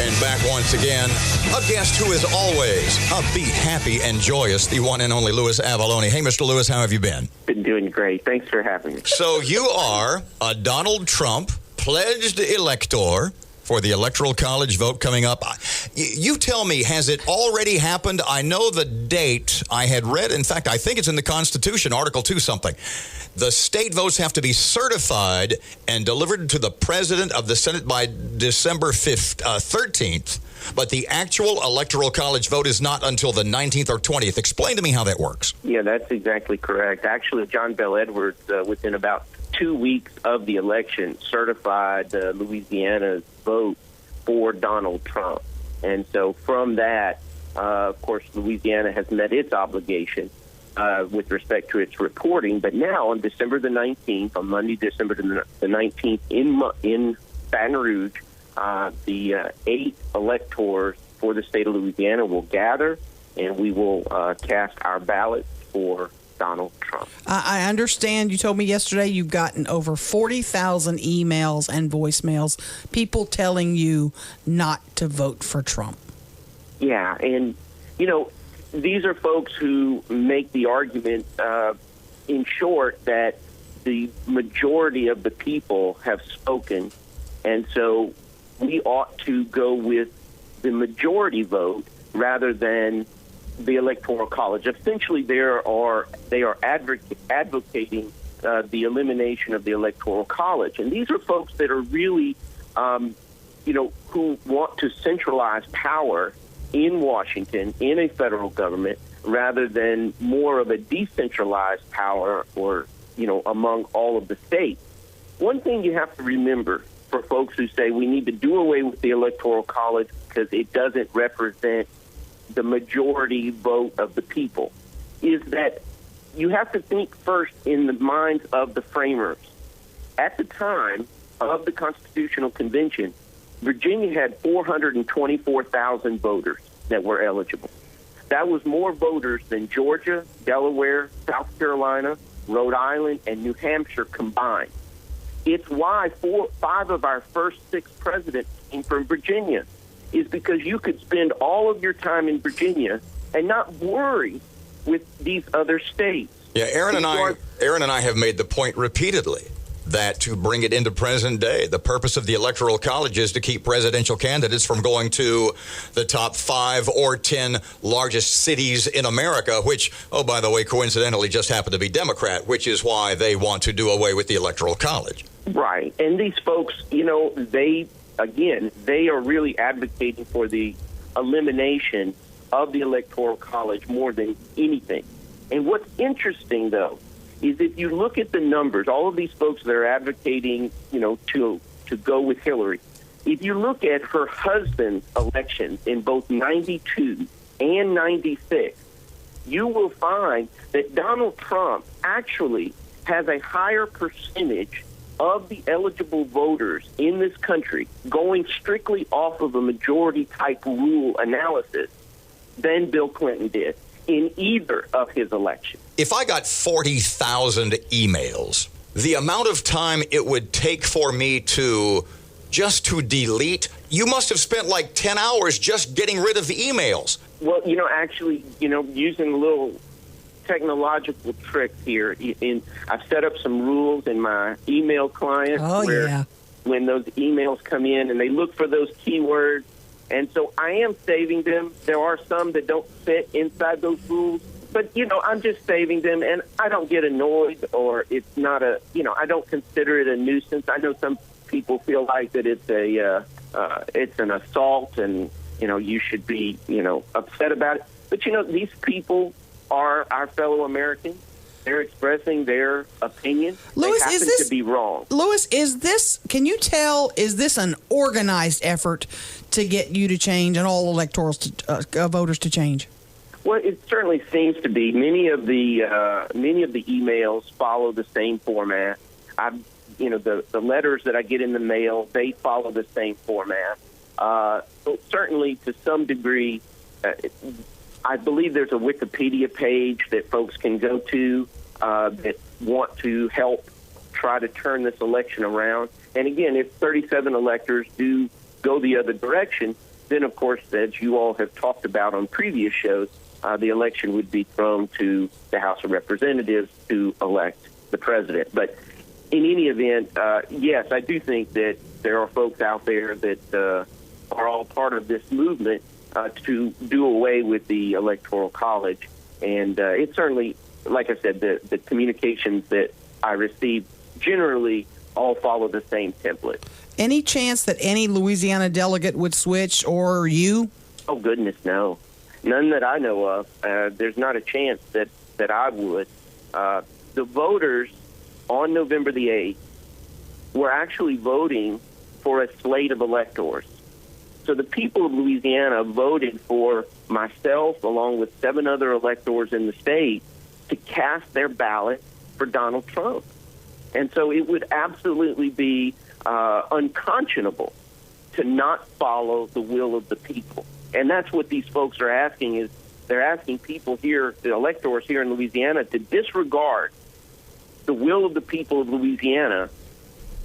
And back once again, a guest who is always upbeat, happy, and joyous, the one and only Louis Avallone. Hey, Mr. Louis, how have you been? Been doing great. Thanks for having me. So you are a Donald Trump pledged elector for the Electoral College vote coming up. You tell me, has it already happened? I know the date. I had read, in fact, I think it's in the Constitution, Article 2 something. The state votes have to be certified and delivered to the President of the Senate by December 13th, but the actual Electoral College vote is not until the 19th or 20th. Explain to me how that works. Yeah, that's exactly correct. Actually, John Bel Edwards, within about 2 weeks of the election, certified Louisiana's vote for Donald Trump. And so from that, of course, Louisiana has met its obligation with respect to its reporting. But now on December the 19th, on Monday, December the 19th, in Baton Rouge, the 8 electors for the state of Louisiana will gather, and we will cast our ballots for Donald Trump. I understand you told me yesterday you've gotten over 40,000 emails and voicemails, people telling you not to vote for Trump. Yeah, and, you know, these are folks who make the argument, in short, that the majority of the people have spoken, and so we ought to go with the majority vote rather than the Electoral College. Essentially, they are advocating the elimination of the Electoral College, and these are folks that are really, who want to centralize power in Washington, in a federal government, rather than more of a decentralized power or, among all of the states. One thing you have to remember for folks who say we need to do away with the Electoral College because it doesn't represent the majority vote of the people, is that you have to think first in the minds of the framers. At the time of the Constitutional Convention, Virginia had 424,000 voters that were eligible. That was more voters than Georgia, Delaware, South Carolina, Rhode Island, and New Hampshire combined. It's why 5 of our first 6 presidents came from Virginia, is because you could spend all of your time in Virginia and not worry with these other states. Yeah, Aaron and I have made the point repeatedly that to bring it into present day, the purpose of the Electoral College is to keep presidential candidates from going to the top 5 or 10 largest cities in America, which, oh, by the way, coincidentally just happen to be Democrat, which is why they want to do away with the Electoral College. Right. And these folks, they are really advocating for the elimination of the Electoral College more than anything. And what's interesting, though, is if you look at the numbers, all of these folks that are advocating, to go with Hillary, if you look at her husband's elections in both 92 and 96, you will find that Donald Trump actually has a higher percentage of the eligible voters in this country going strictly off of a majority-type rule analysis than Bill Clinton did in either of his elections. If I got 40,000 emails, the amount of time it would take for me to delete, you must have spent like 10 hours just getting rid of the emails. Well, using a little technological tricks here, I've set up some rules in my email client when those emails come in and they look for those keywords. And so I am saving them. There are some that don't fit inside those rules, but, I'm just saving them, and I don't get annoyed, or it's not I don't consider it a nuisance. I know some people feel like that it's it's an assault, and, you should be, upset about it. But, these people are our fellow Americans. They're expressing their opinion. Louis, they happen to be wrong. Louis, is this an organized effort to get you to change and all electorals voters to change? Well, it certainly seems to be. Many of the emails follow the same format. The letters that I get in the mail, they follow the same format. So certainly, to some degree, I believe there's a Wikipedia page that folks can go to that want to help try to turn this election around. And again, if 37 electors do go the other direction, then, of course, as you all have talked about on previous shows, the election would be thrown to the House of Representatives to elect the president. But in any event, yes, I do think that there are folks out there that are all part of this movement to do away with the Electoral College. And it certainly, like I said, the communications that I receive generally all follow the same template. Any chance that any Louisiana delegate would switch, or you? Oh, goodness, no. None that I know of. There's not a chance that I would. The voters on November the 8th were actually voting for a slate of electors. So the people of Louisiana voted for myself, along with 7 other electors in the state, to cast their ballot for Donald Trump. And so it would absolutely be unconscionable to not follow the will of the people. And that's what these folks are asking, is they're asking people here, the electors here in Louisiana, to disregard the will of the people of Louisiana